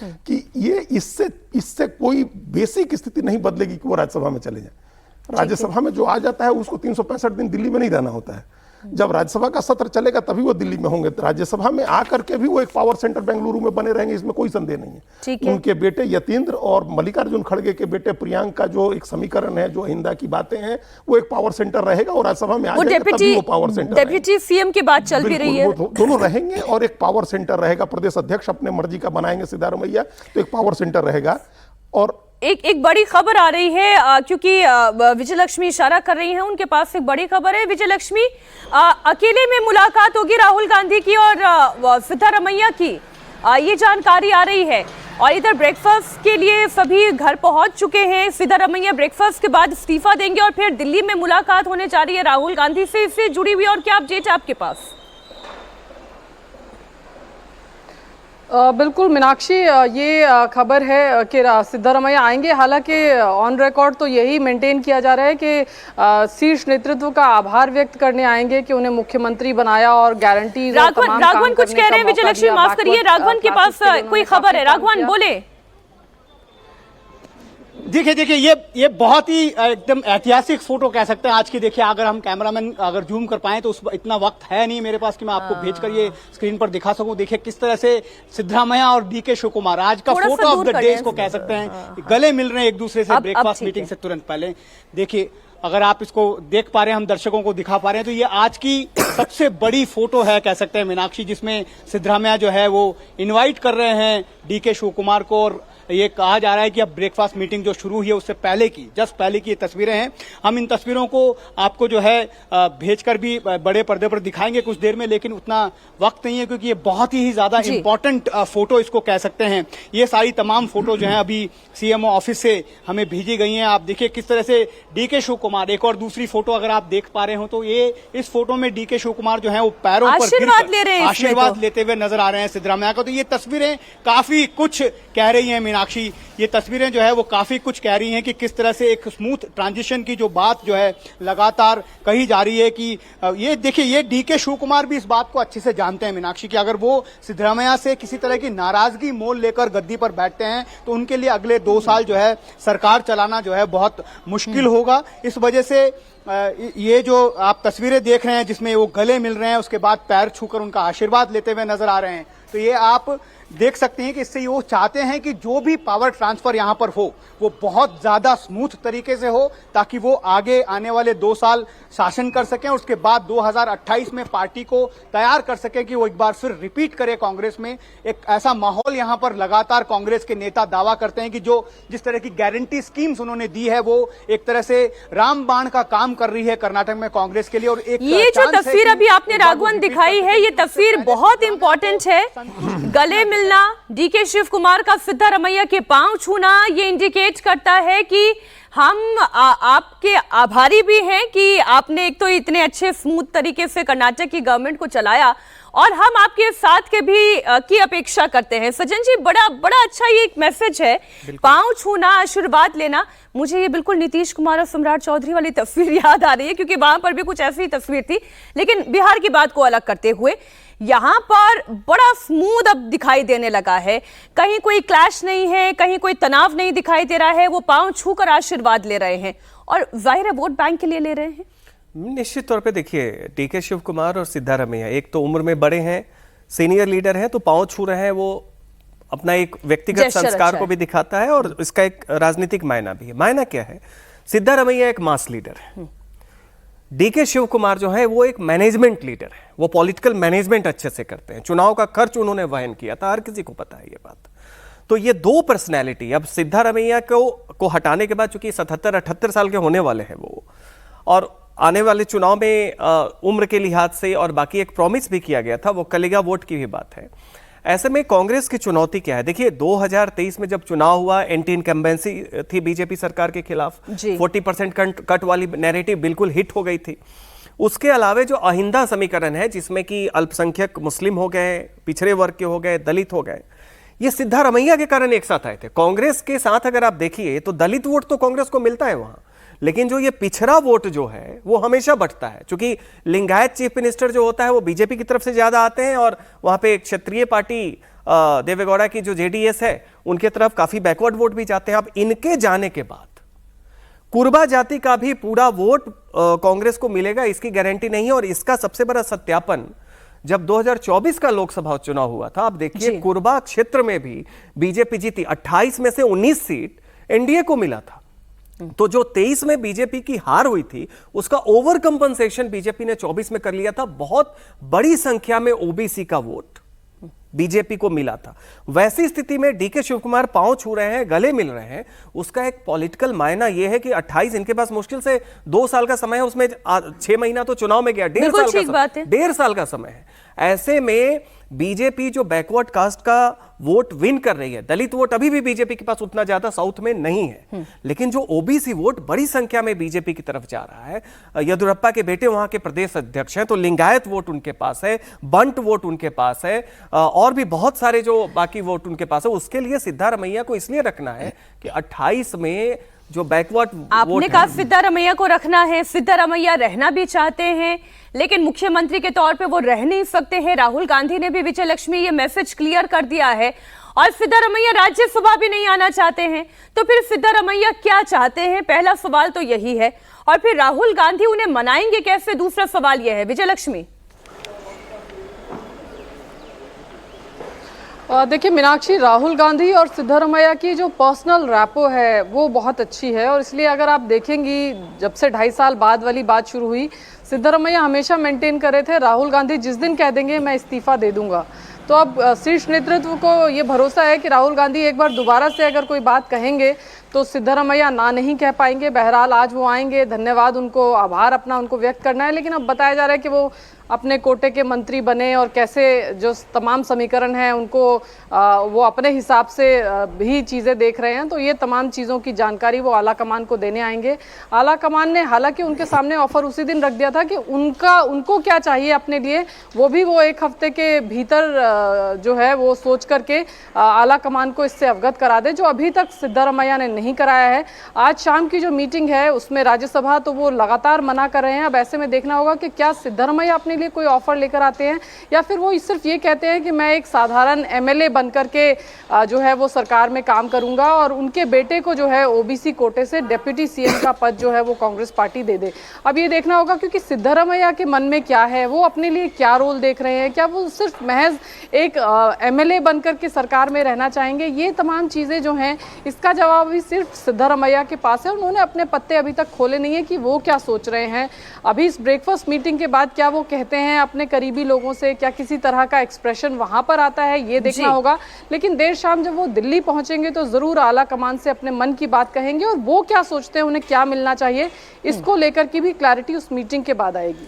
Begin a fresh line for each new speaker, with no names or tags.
कि ये इससे इससे कोई बेसिक स्थिति नहीं बदलेगी कि वो राज्यसभा में चले जाए। राज्यसभा में जो आ जाता है उसको 365 दिन दिल्ली में नहीं रहना होता है। जब राज्यसभा का सत्र चलेगा तभी वो दिल्ली में होंगे। राज्यसभा में आकर के भी वो एक पावर सेंटर बेंगलुरु में बने रहेंगे, इसमें कोई संदेह नहीं है। उनके बेटे यतीन्द्र और मल्लिकार्जुन खड़गे के बेटे प्रियांक का जो एक समीकरण है, जो हिंदा की बातें हैं, वो एक पावर सेंटर रहेगा और राज्यसभा में आ जाएगा तभी वो पावर सेंटर।
डेप्यूटी सीएम की बात चल भी रही है,
दोनों रहेंगे और एक पावर सेंटर रहेगा। प्रदेश अध्यक्ष अपने मर्जी का बनाएंगे सिद्धारमैया, तो एक पावर सेंटर रहेगा। और
एक बड़ी खबर आ रही है, क्योंकि विजयलक्ष्मी इशारा कर रही हैं, उनके पास एक बड़ी खबर है। विजयलक्ष्मी, अकेले में मुलाकात होगी राहुल गांधी की और सिद्धारमैया की, ये जानकारी आ रही है। और इधर ब्रेकफास्ट के लिए सभी घर पहुंच चुके हैं। सिद्धारमैया ब्रेकफास्ट के बाद इस्तीफा देंगे और फिर दिल्ली में मुलाकात होने जा रही है राहुल गांधी से। इससे जुड़ी हुई और क्या अपडेट है आपके पास?
बिल्कुल मीनाक्षी, ये खबर है कि सिद्धारमैया आएंगे। हालांकि ऑन रिकॉर्ड तो यही मेंटेन किया जा रहा है कि शीर्ष नेतृत्व का आभार व्यक्त करने आएंगे कि उन्हें मुख्यमंत्री बनाया और गारंटी।
राघवन कुछ कह रहे हैं। विजयलक्ष्मी माफ करिए, राघवन के पास कोई खबर है। राघवन बोले।
देखिए ये बहुत ही एकदम ऐतिहासिक फोटो कह सकते हैं आज की। देखिए अगर हम कैमरामैन अगर जूम कर पाए तो इतना वक्त है नहीं मेरे पास कि मैं आपको भेजकर ये स्क्रीन पर दिखा सकूं। देखिए किस तरह से सिद्धारमैया और डीके शिव कुमार आज का फोटो ऑफ द डे इसको कह सकते हैं। गले मिल रहे हैं एक दूसरे से ब्रेकफास्ट मीटिंग से तुरंत पहले। देखिए अगर आप इसको देख पा रहे हैं, हम दर्शकों को दिखा पा रहे हैं, तो ये आज की सबसे बड़ी फोटो है कह सकते हैं मीनाक्षी, जिसमें सिद्धारमैया जो है वो इनवाइट कर रहे हैं डीके शिव कुमार को। और ये कहा जा रहा है कि अब ब्रेकफास्ट मीटिंग जो शुरू हुई है उससे पहले की, जस्ट पहले की ये तस्वीरें हैं। हम इन तस्वीरों को आपको जो है भेजकर भी बड़े पर्दे पर दिखाएंगे कुछ देर में, लेकिन उतना वक्त नहीं है क्योंकि ये बहुत ही ज्यादा इंपॉर्टेंट फोटो इसको कह सकते हैं। ये सारी तमाम फोटो जो है अभी सीएमओ ऑफिस से हमें भेजी गई हैं। आप देखिए किस तरह से डीके शिव कुमार, एक और दूसरी फोटो अगर आप देख पा रहे हो तो ये इस फोटो में डीके शिव कुमार जो है वो पैरों पर आशीर्वाद लेते हुए नजर आ रहे हैं सिद्धारमैया को। तो ये तस्वीरें काफी कुछ कह रही है मीनाक्षी। ये तस्वीरें जो है वो काफी कुछ कह रही हैं कि किस तरह से एक स्मूथ ट्रांजिशन की जो बात जो है लगातार कही जा रही है कि ये देखिए ये डीके शिव कुमार भी इस बात को अच्छे से जानते हैं मीनाक्षी कि अगर वो सिद्धारमैया से किसी तरह की नाराजगी मोल लेकर गद्दी पर बैठते हैं तो उनके लिए अगले 2 साल जो है सरकार चलाना जो है बहुत मुश्किल होगा। इस वजह से ये जो आप तस्वीरें देख रहे हैं जिसमें वो गले मिल रहे हैं, उसके बाद पैर छूकर उनका आशीर्वाद लेते हुए नजर आ रहे हैं, तो ये आप देख सकते हैं कि इससे वो चाहते हैं कि जो भी पावर ट्रांसफर यहां पर हो वो बहुत ज्यादा स्मूथ तरीके से हो ताकि वो आगे आने वाले 2 साल शासन कर सकें और उसके बाद 2028 में पार्टी को तैयार कर सकें कि वो एक बार फिर रिपीट करे कांग्रेस में। एक ऐसा माहौल यहां पर लगातार कांग्रेस के नेता दावा करते हैं कि जो जिस तरह की गारंटी स्कीम्स उन्होंने दी है वो एक तरह से रामबाण का काम कर रही है कर्नाटक में कांग्रेस के लिए। और एक
ये जो तस्वीर अभी आपने राघवन दिखाई है, ये तस्वीर बहुत इंपॉर्टेंट है। गले मिलना, डीके शिव कुमार का सिद्धारमैया के पांव छूना, ये इंडिकेट करता है कि हम आपके आभारी भी हैं कि आपने एक तो इतने अच्छे स्मूथ तरीके से कर्नाटक की गवर्नमेंट को चलाया और हम आपके साथ के भी की अपेक्षा करते हैं। सज्जन जी, बड़ा अच्छा ये एक मैसेज है, पांव छूना, आशीर्वाद लेना। मुझे ये बिल्कुल नीतीश कुमार और सम्राट चौधरी वाली तस्वीर याद आ रही है क्योंकि वहां पर भी कुछ ऐसी तस्वीर थी। लेकिन बिहार की बात को अलग करते हुए यहाँ पर बड़ा स्मूथ अब दिखाई देने लगा है। कहीं कोई क्लैश नहीं है, कहीं कोई तनाव नहीं दिखाई दे रहा है। वो पांव छूकर आशीर्वाद ले रहे हैं और जाहिर है वोट बैंक के लिए ले रहे हैं।
निश्चित तौर पे देखिए डीके शिव कुमार और सिद्धारमैया एक तो उम्र में बड़े हैं, सीनियर लीडर हैं, तो पांव छू रहे हैं, वो अपना एक व्यक्तिगत संस्कार को भी दिखाता है और इसका एक राजनीतिक मायना भी है। मायना क्या है? सिद्धारमैया एक मास लीडर है, डीके शिव कुमार जो है वो एक मैनेजमेंट लीडर है, वो पॉलिटिकल मैनेजमेंट अच्छे से करते हैं। चुनाव का खर्च उन्होंने वहन किया था, हर किसी को पता है ये बात। तो ये 2 पर्सनैलिटी, अब सिद्धारमैया को हटाने के बाद चूंकि 77-78 साल के होने वाले हैं वो, और आने वाले चुनाव में उम्र के लिहाज से और बाकी एक प्रॉमिस भी किया गया था, वो कलेगा वोट की भी बात है। ऐसे में कांग्रेस की चुनौती क्या है? देखिए 2023 में जब चुनाव हुआ, एंटी इनकम्बेंसी थी बीजेपी सरकार के खिलाफ, 40% कट वाली नैरेटिव बिल्कुल हिट हो गई थी। उसके अलावा जो अहिंदा समीकरण है जिसमें कि अल्पसंख्यक मुस्लिम हो गए, पिछड़े वर्ग के हो गए, दलित हो गए, ये सिद्धारमैया के कारण एक साथ आए थे। कांग्रेस के साथ अगर आप देखिए तो दलित वोट तो कांग्रेस को मिलता है वहां, लेकिन जो ये पिछड़ा वोट जो है वो हमेशा बढ़ता है, क्योंकि लिंगायत चीफ मिनिस्टर जो होता है वो बीजेपी की तरफ से ज्यादा आते हैं और वहां पे क्षत्रिय पार्टी देवेगौड़ा की जो जेडीएस है उनके तरफ काफी बैकवर्ड वोट भी जाते हैं। अब इनके जाने के बाद कुर्बा जाति का भी पूरा वोट कांग्रेस को मिलेगा इसकी गारंटी नहीं है। और इसका सबसे बड़ा सत्यापन जब 2024 का लोकसभा चुनाव हुआ था, आप देखिए कुर्बा क्षेत्र में भी बीजेपी जीती, 28 में से 19 सीट एनडीए को मिला था। तो जो 23 में बीजेपी की हार हुई थी उसका ओवर कंपनसेशन बीजेपी ने 24 में कर लिया था। बहुत बड़ी संख्या में ओबीसी का वोट बीजेपी को मिला था। वैसी स्थिति में डीके शिव कुमार पांव छू रहे हैं, गले मिल रहे हैं, उसका एक पॉलिटिकल मायना यह है कि 28 इनके पास मुश्किल से 2 साल का समय है, उसमें 6 महीना तो चुनाव में गया, 1.5 साल का समय है। ऐसे में बीजेपी जो बैकवर्ड कास्ट का वोट विन कर रही है, दलित वोट अभी भी बीजेपी के पास उतना ज्यादा साउथ में नहीं है, लेकिन जो ओबीसी वोट बड़ी संख्या में बीजेपी की तरफ जा रहा है। येदियुरप्पा के बेटे वहां के प्रदेश अध्यक्ष हैं, तो लिंगायत वोट उनके पास है, बंट वोट उनके पास है, और भी बहुत सारे जो बाकी वोट उनके पास है। उसके लिए सिद्धारमैया को इसलिए रखना है कि 28 में जो बैकवर्ड
आपने कहा सिद्धारमैया को रखना है, सिद्धारमैया रहना भी चाहते हैं, लेकिन मुख्यमंत्री के तौर पे वो रह नहीं सकते हैं। राहुल गांधी ने भी विजय लक्ष्मी ये मैसेज क्लियर कर दिया है, और सिद्धारमैया राज्यसभा भी नहीं आना चाहते हैं। तो फिर सिद्धारमैया क्या चाहते हैं, पहला सवाल तो यही है। और फिर राहुल गांधी उन्हें मनाएंगे कैसे, दूसरा सवाल यह है। विजय लक्ष्मी,
देखिए मीनाक्षी, राहुल गांधी और सिद्धारमैया की जो पर्सनल रैपो है वो बहुत अच्छी है, और इसलिए अगर आप देखेंगी जब से 2.5 साल बाद वाली बात शुरू हुई, सिद्धारमैया हमेशा मेंटेन कर रहे थे राहुल गांधी जिस दिन कह देंगे मैं इस्तीफा दे दूंगा। तो अब शीर्ष नेतृत्व को ये भरोसा है कि राहुल गांधी एक बार दोबारा से अगर कोई बात कहेंगे तो सिद्धारमैया ना नहीं कह पाएंगे। बहरहाल आज वो आएंगे, धन्यवाद, उनको आभार अपना उनको व्यक्त करना है, लेकिन अब बताया जा रहा है कि वो अपने कोटे के मंत्री बने और कैसे जो तमाम समीकरण हैं उनको वो अपने हिसाब से भी चीज़ें देख रहे हैं। तो ये तमाम चीज़ों की जानकारी वो आला कमान को देने आएंगे। आला कमान ने हालांकि उनके सामने ऑफर उसी दिन रख दिया था कि उनको क्या चाहिए अपने लिए, वो 1 हफ्ते के भीतर जो है वो सोच करके आला कमान को इससे अवगत करा दे, जो अभी तक सिद्धारमैया ने नहीं कराया है। आज शाम की जो मीटिंग है उसमें राज्यसभा तो वो लगातार मना कर रहे हैं। अब ऐसे में देखना होगा कि क्या सिद्धारमैया अपने लिए कोई ऑफर लेकर आते हैं, या फिर वो सिर्फ ये कहते हैं कि मैं एक साधारण एमएलए बनकर के जो है वो सरकार में काम करूंगा, और उनके बेटे को जो है ओबीसी कोटे से डिप्टी सीएम का पद जो है वो कांग्रेस पार्टी दे दे। अब ये देखना होगा क्योंकि सिद्धारमैया के मन में क्या है, वो अपने लिए क्या रोल देख रहे हैं, क्या वो सिर्फ महज एक एमएलए बनकर के सरकार में रहना चाहेंगे। ये तमाम चीजें जो हैं इसका जवाब भी सिर्फ सिद्धारमैया के पास है। उन्होंने अपने पत्ते अभी तक खोले नहीं है कि वो क्या सोच रहे हैं। अभी इस ब्रेकफास्ट मीटिंग के बाद क्या वो कहते हैं अपने करीबी लोगों से, क्या किसी तरह का एक्सप्रेशन वहां पर आता है, ये देखना होगा। लेकिन देर शाम जब वो दिल्ली पहुंचेंगे तो जरूर आला कमान से अपने मन की बात कहेंगे, और वो क्या सोचते हैं, उन्हें क्या मिलना चाहिए, इसको लेकर की भी क्लैरिटी उस मीटिंग के बाद आएगी।